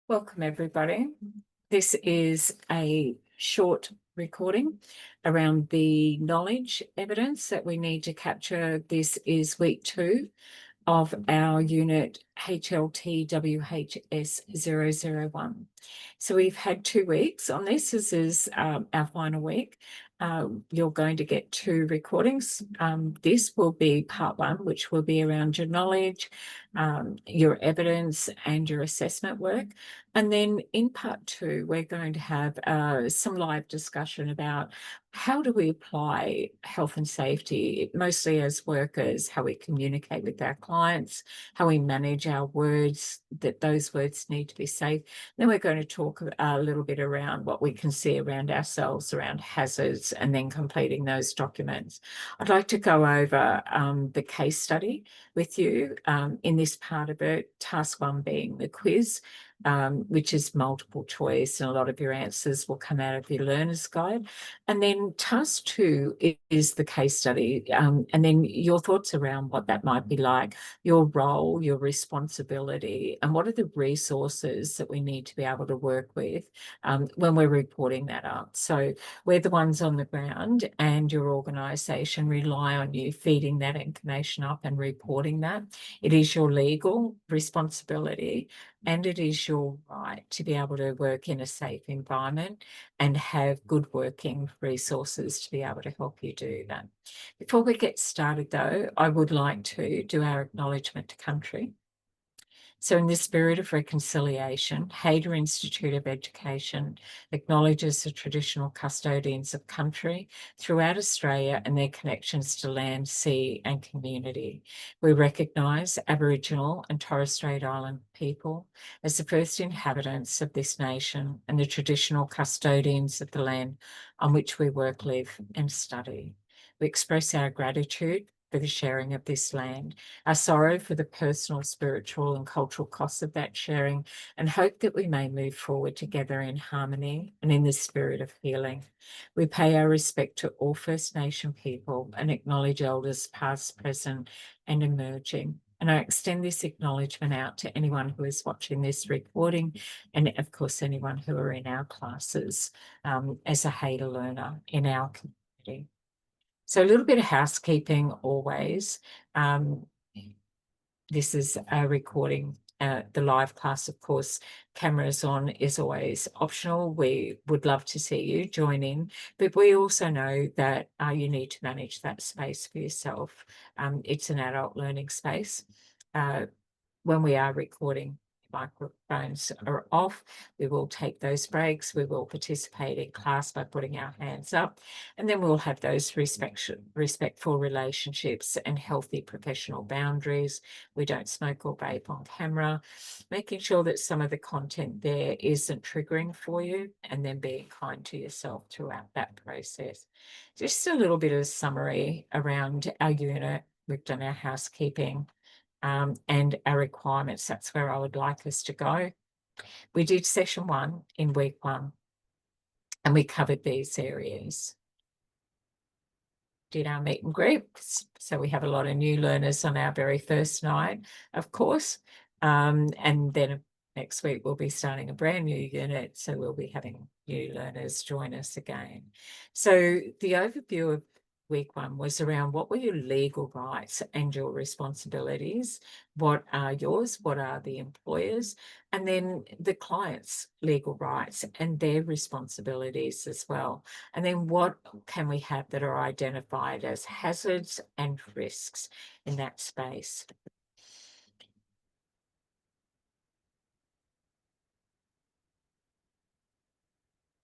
Welcome, everybody. This is a short recording around the knowledge evidence that we need to capture. This is week 2 of our unit HLTWHS001. So we've had 2 weeks on this. This is our final week. You're going to get 2 recordings. This will be part 1, which will be around your knowledge, your evidence and your assessment work. And then in part 2, we're going to have some live discussion about how do we apply health and safety, mostly as workers, how we communicate with our clients, how we manage our words, that those words need to be safe. Then we're going to talk a little bit around what we can see around ourselves, around hazards, and then completing those documents. I'd like to go over the case study with you in this part of it, task 1 being the quiz, which is multiple choice, and a lot of your answers will come out of your learner's guide. And then task 2 is the case study, and then your thoughts around what that might be like, your role, your responsibility, and what are the resources that we need to be able to work with when we're reporting that up. So we're the ones on the ground, and your organisation rely on you feeding that information up and reporting that. It is your legal responsibility, and it is your right to be able to work in a safe environment and have good working resources to be able to help you do that. Before we get started, though, I would like to do our acknowledgement to country. So in the spirit of reconciliation, Hayter Institute of Education acknowledges the traditional custodians of country throughout Australia and their connections to land, sea and community. We recognise Aboriginal and Torres Strait Island people as the first inhabitants of this nation and the traditional custodians of the land on which we work, live and study. We express our gratitude for the sharing of this land, our sorrow for the personal, spiritual and cultural costs of that sharing, and hope that we may move forward together in harmony and in the spirit of healing. We pay our respect to all First Nation people and acknowledge elders past, present and emerging. And I extend this acknowledgement out to anyone who is watching this recording, and of course anyone who are in our classes as a Hayter learner in our community. So a little bit of housekeeping always. This is a recording. The live class, of course, cameras on is always optional. We would love to see you join in, but we also know that you need to manage that space for yourself. It's an adult learning space. When we are recording, microphones are off. We will take those breaks. We will participate in class by putting our hands up, and then we'll have those respectful relationships and healthy professional boundaries. We don't smoke or vape on camera, making sure that some of the content there isn't triggering for you, and then being kind to yourself throughout that process. Just a little bit of summary around our unit. We've done our housekeeping. And our requirements. That's where I would like us to go. We did session 1 in week 1, and we covered these areas. Did our meet and greet. So we have a lot of new learners on our very first night, of course. And then next week we'll be starting a brand new unit. So we'll be having new learners join us again. So the overview of week 1 was around what were your legal rights and your responsibilities, what are yours, what are the employers, and then the client's legal rights and their responsibilities as well. And then what can we have that are identified as hazards and risks in that space.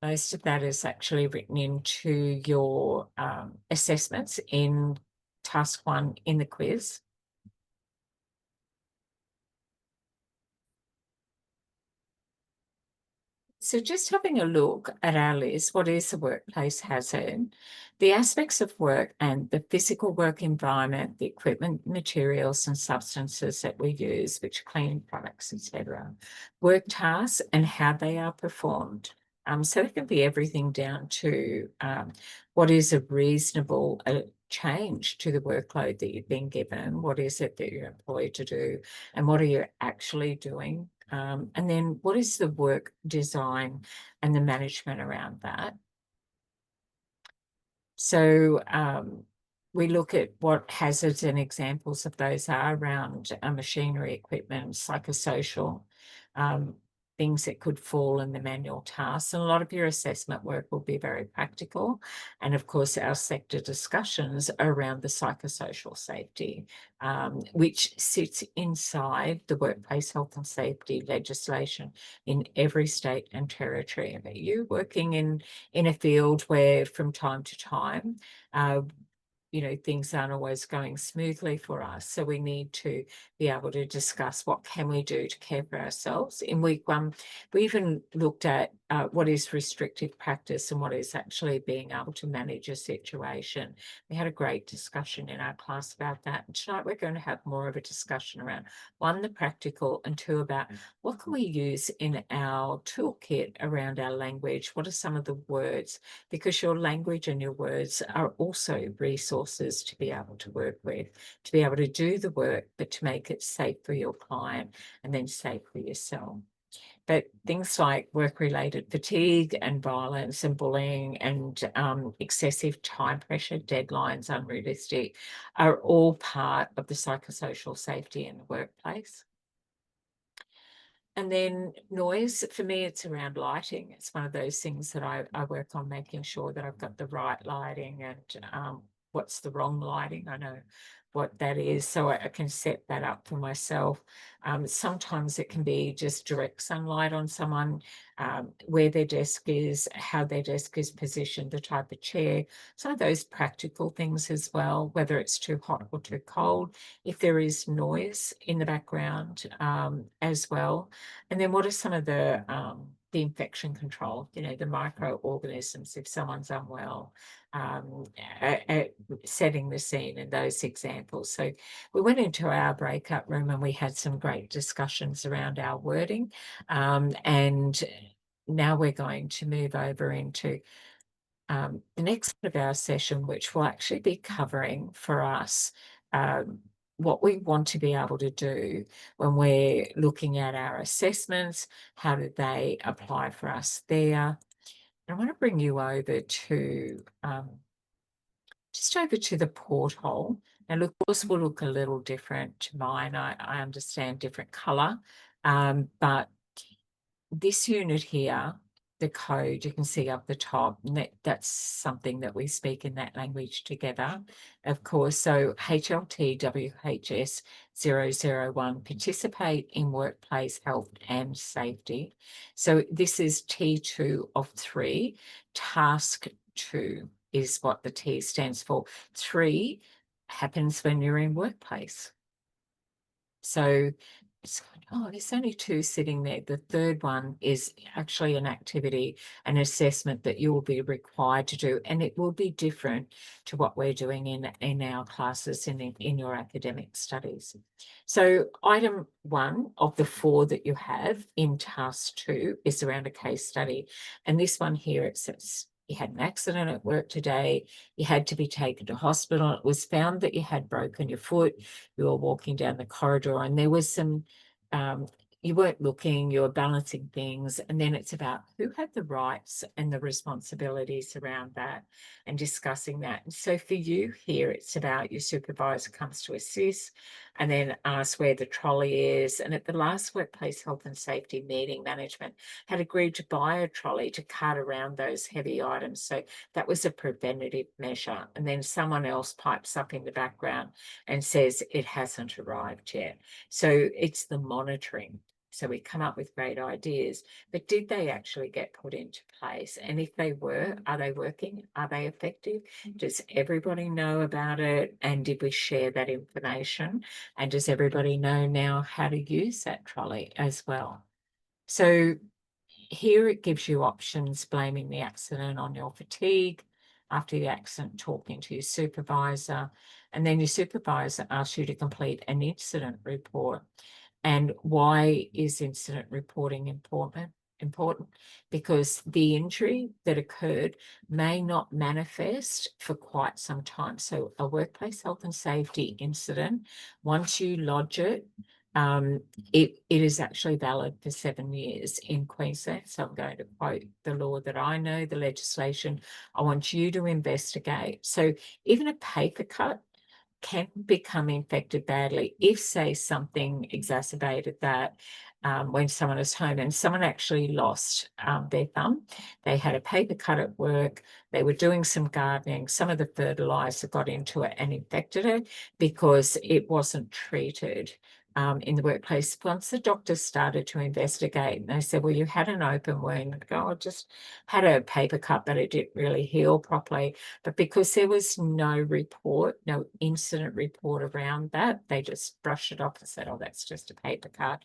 Most of that is actually written into your assessments in task 1 in the quiz. So just having a look at our list, what is the workplace hazard? The aspects of work and the physical work environment, the equipment, materials and substances that we use, which cleaning products, etc. Work tasks and how they are performed. So it can be everything down to what is a reasonable change to the workload that you've been given, what is it that you're employed to do, and what are you actually doing And then what is the work design and the management around that? So we look at what hazards and examples of those are around machinery, equipment, psychosocial, things that could fall in the manual tasks. And a lot of your assessment work will be very practical. And of course, our sector discussions are around the psychosocial safety, which sits inside the workplace health and safety legislation in every state and territory. Are you working in a field where from time to time, things aren't always going smoothly for us. So we need to be able to discuss what can we do to care for ourselves. In week one, we even looked at what is restrictive practice and what is actually being able to manage a situation. We had a great discussion in our class about that. And tonight we're going to have more of a discussion around, one, the practical, and two, about what can we use in our toolkit around our language? What are some of the words? Because your language and your words are also resources to be able to work with, to be able to do the work, but to make it safe for your client and then safe for yourself. But things like work-related fatigue and violence and bullying and excessive time pressure, deadlines, unrealistic, are all part of the psychosocial safety in the workplace. And then noise, for me, it's around lighting. It's one of those things that I work on, making sure that I've got the right lighting and what's the wrong lighting. I know what that is, so I can set that up for myself. Sometimes it can be just direct sunlight on someone, where their desk is, how their desk is positioned, the type of chair, some of those practical things as well, whether it's too hot or too cold, if there is noise in the background as well. And then what are some of the infection control, the microorganisms if someone's unwell, setting the scene and those examples. So we went into our breakout room and we had some great discussions around our wording. And now we're going to move over into the next part of our session, which will actually be covering for us what we want to be able to do when we're looking at our assessments. How do they apply for us there? I want to bring you over to just over to the porthole. Now, look, yours will look a little different to mine. I understand different colour, but this unit here, the code, you can see up the top, and that's something that we speak in that language together, of course. So HLTWHS001, participate in workplace health and safety. So this is T2 of 3. Task 2 is what the T stands for. 3 happens when you're in workplace. So there's only 2 sitting there. The third one is actually an activity, an assessment that you will be required to do, and it will be different to what we're doing in our classes in your academic studies. So item 1 of the 4 that you have in task 2 is around a case study. And this one here, it says, you had an accident at work today, you had to be taken to hospital. It was found that you had broken your foot, you were walking down the corridor, and there was some, you weren't looking, you were balancing things. And then it's about who had the rights and the responsibilities around that and discussing that. And so for you here, it's about your supervisor comes to assist and then asks where the trolley is. And at the last workplace health and safety meeting, management had agreed to buy a trolley to cart around those heavy items. So that was a preventative measure. And then someone else pipes up in the background and says it hasn't arrived yet. So it's the monitoring. So we come up with great ideas, but did they actually get put into place? And if they were, are they working? Are they effective? Does everybody know about it? And did we share that information? And does everybody know now how to use that trolley as well? So here it gives you options: blaming the accident on your fatigue, after the accident talking to your supervisor, and then your supervisor asks you to complete an incident report. And why is incident reporting important? Because the injury that occurred may not manifest for quite some time. So a workplace health and safety incident, once you lodge it, it is actually valid for 7 years in Queensland. So I'm going to quote the law that I know, the legislation. I want you to investigate. So even a paper cut can become infected badly if, say, something exacerbated that when someone is home, and someone actually lost their thumb. They had a paper cut at work. They were doing some gardening. Some of the fertilizer got into it and infected it because it wasn't treated in the workplace. Once the doctors started to investigate, they said, well, you had an open wound. I go, I just had a paper cut, but it didn't really heal properly. But because there was no report, no incident report around that, they just brushed it off and said, oh, that's just a paper cut.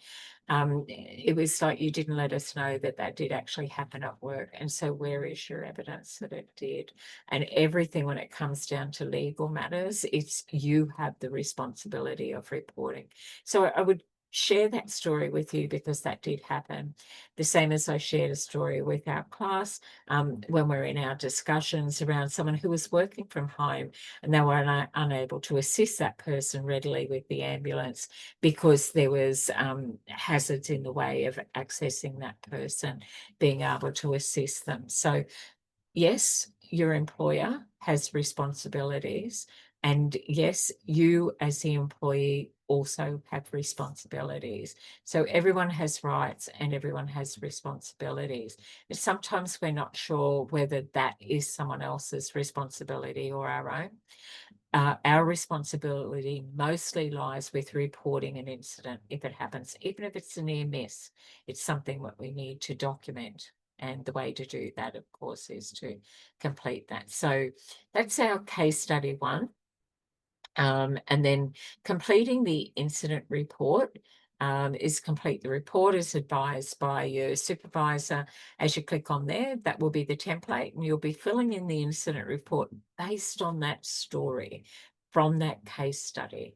It was like, you didn't let us know that that did actually happen at work. And so where is your evidence that it did? And everything, when it comes down to legal matters, it's you have the responsibility of reporting. So I would share that story with you because that did happen. The same as I shared a story with our class when we're in our discussions around someone who was working from home and they were unable to assist that person readily with the ambulance because there was hazards in the way of accessing that person, being able to assist them. So yes, your employer has responsibilities. And yes, you as the employee also have responsibilities. So everyone has rights and everyone has responsibilities. And sometimes we're not sure whether that is someone else's responsibility or our own. Our responsibility mostly lies with reporting an incident if it happens, even if it's a near miss. It's something that we need to document. And the way to do that, of course, is to complete that. So that's our case study 1. And then completing the incident report is complete the report as advised by your supervisor. As you click on there, that will be the template, and you'll be filling in the incident report based on that story from that case study.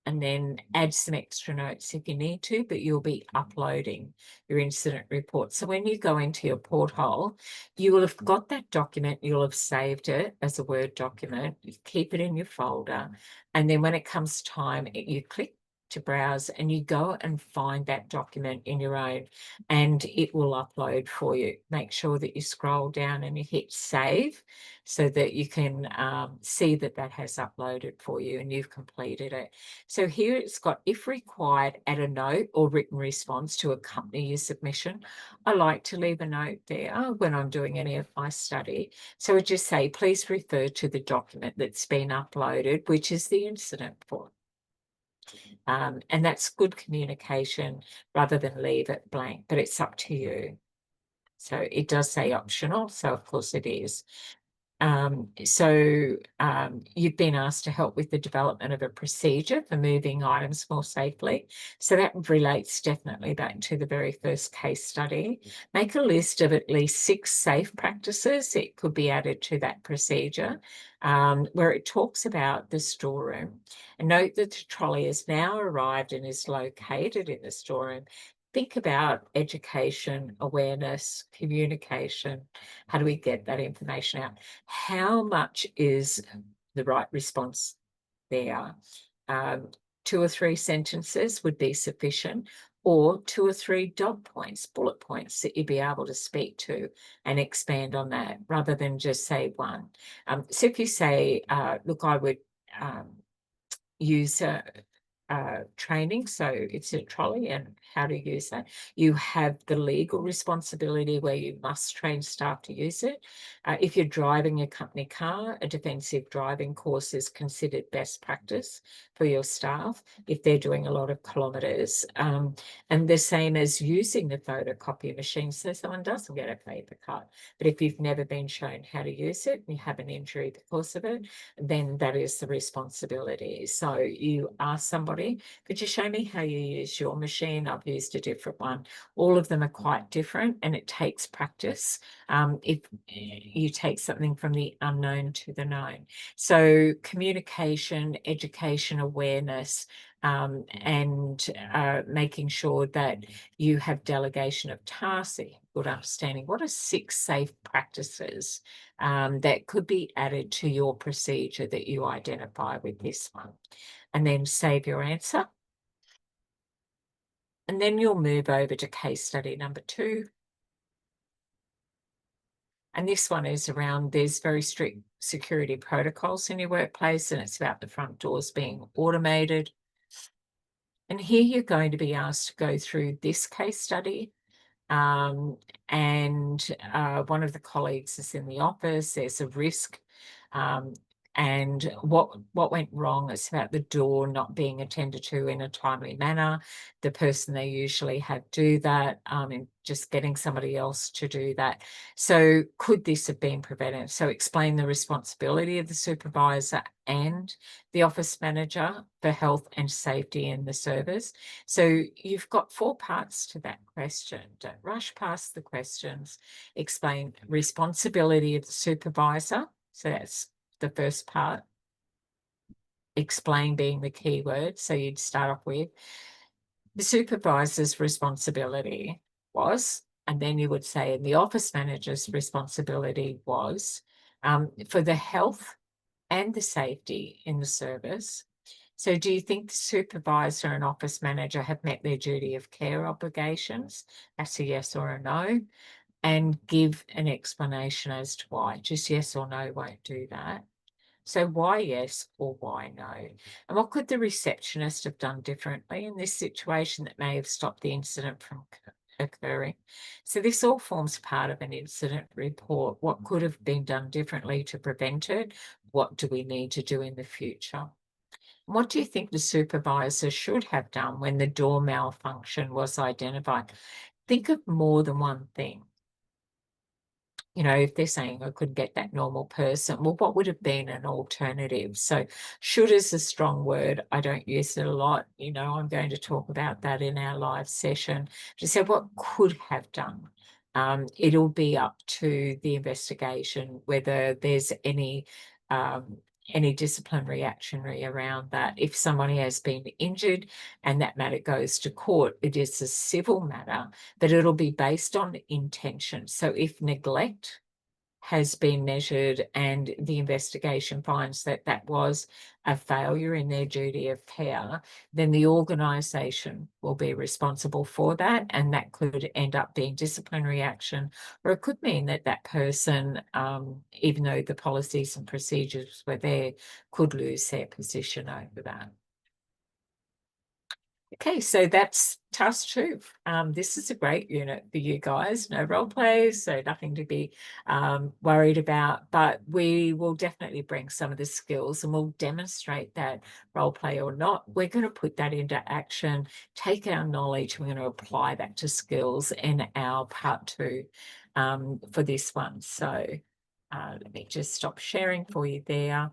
And then add some extra notes if you need to, but you'll be uploading your incident report. So when you go into your porthole, you will have got that document, you'll have saved it as a Word document, you keep it in your folder, and then when it comes time, you click to browse and you go and find that document in your own and it will upload for you. Make sure that you scroll down and you hit save so that you can see that that has uploaded for you and you've completed it. So here it's got, if required, add a note or written response to accompany your submission. I like to leave a note there when I'm doing any of my study. So I just say, please refer to the document that's been uploaded, which is the incident form. And that's good communication rather than leave it blank, but it's up to you. So it does say optional, so of course it is. You've been asked to help with the development of a procedure for moving items more safely. So that relates definitely back to the very first case study. Make a list of at least 6 safe practices. It could be added to that procedure where it talks about the storeroom. And note that the trolley has now arrived and is located in the storeroom. Think about education, awareness, communication. How do we get that information out? How much is the right response there? 2 or 3 sentences would be sufficient, or 2 or 3 dot points, bullet points that you'd be able to speak to and expand on that rather than just say one. So if you say, look, I would use training, so it's a trolley and how to use that. You have the legal responsibility where you must train staff to use it. If you're driving a company car, a defensive driving course is considered best practice for your staff if they're doing a lot of kilometres. And the same as using the photocopy machine, so someone doesn't get a paper cut. But if you've never been shown how to use it and you have an injury because of it, then that is the responsibility. So you ask somebody, could you show me how you use your machine? I've used a different one. All of them are quite different and it takes practice if you take something from the unknown to the known. So communication, education, awareness, and making sure that you have delegation of tasks, good understanding. What are 6 safe practices that could be added to your procedure that you identify with this one? And then save your answer. And then you'll move over to case study number 2. And this one is around, there's very strict security protocols in your workplace, and it's about the front doors being automated. And here you're going to be asked to go through this case study. And one of the colleagues is in the office, there's a risk. And what went wrong is about the door not being attended to in a timely manner. The person they usually have do that, and just getting somebody else to do that. So could this have been prevented? So explain the responsibility of the supervisor and the office manager for health and safety in the service. So you've got 4 parts to that question. Don't rush past the questions. Explain responsibility of the supervisor. So that's the first part. Explain being the key word. So you'd start off with the supervisor's responsibility was, and then you would say, and the office manager's responsibility was for the health and the safety in the service. So do you think the supervisor and office manager have met their duty of care obligations? That's a yes or a no. And give an explanation as to why. Just yes or no won't do that. So why yes or why no? And what could the receptionist have done differently in this situation that may have stopped the incident from occurring? So this all forms part of an incident report. What could have been done differently to prevent it? What do we need to do in the future? What do you think the supervisor should have done when the door malfunction was identified? Think of more than one thing. You know, if they're saying I could get that normal person, well, what would have been an alternative? So should is a strong word. I don't use it a lot. You know, I'm going to talk about that in our live session. Just say what could have done. It'll be up to the investigation whether there's any disciplinary actionary around that. If somebody has been injured and that matter goes to court, it is a civil matter, but it'll be based on intention. So if neglect has been measured and the investigation finds that that was a failure in their duty of care, then the organisation will be responsible for that, and that could end up being disciplinary action, or it could mean that that person, even though the policies and procedures were there, could lose their position over that. Okay, so that's task 2. This is a great unit for you guys. No role plays, so nothing to be worried about, but we will definitely bring some of the skills and we'll demonstrate that role play or not. We're going to put that into action, take our knowledge, we're going to apply that to skills in our part 2 for this one. So let me just stop sharing for you there.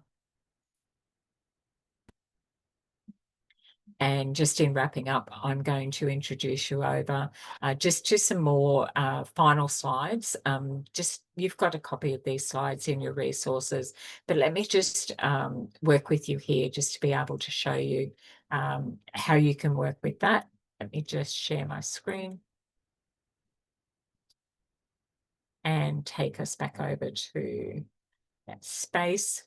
And just in wrapping up, I'm going to introduce you over just to some more final slides. You've got a copy of these slides in your resources, but let me just work with you here just to be able to show you how you can work with that. Let me just share my screen and take us back over to that space.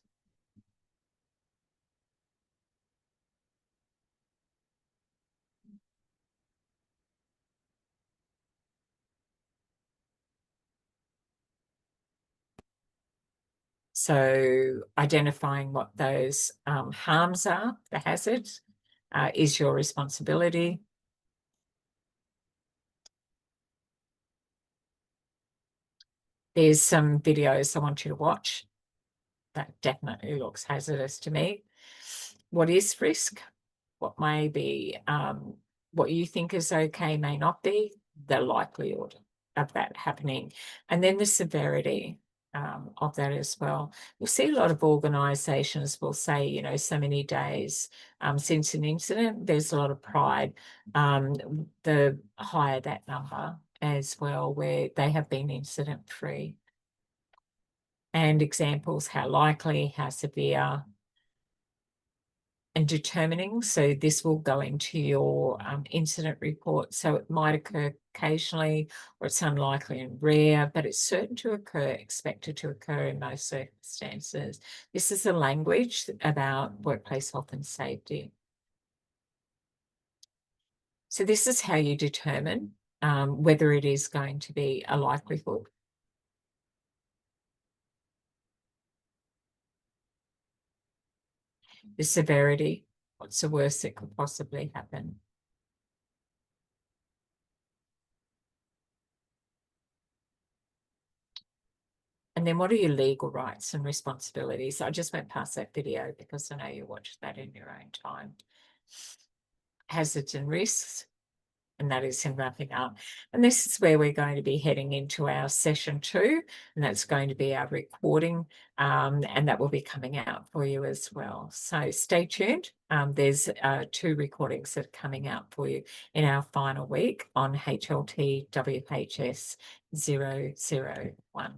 So identifying what those harms are, the hazards, is your responsibility. There's some videos I want you to watch. That definitely looks hazardous to me. What is risk? What may be, what you think is okay may not be, the likelihood of that happening. And then the severity of that as well. You'll see a lot of organisations will say, you know, so many days since an incident, there's a lot of pride. The higher that number as well, where they have been incident-free. And examples, how likely, how severe, and determining. So this will go into your incident report. So it might occur occasionally, or it's unlikely and rare, but it's certain to occur, expected to occur in most circumstances. This is the language about workplace health and safety. So this is how you determine whether it is going to be a likelihood. The severity, what's the worst that could possibly happen? And then what are your legal rights and responsibilities? I just went past that video because I know you watched that in your own time. Hazards and risks, and that is in wrapping up. And this is where we're going to be heading into our session 2, and that's going to be our recording, and that will be coming out for you as well. So stay tuned. There's 2 recordings that are coming out for you in our final week on HLTWHS001.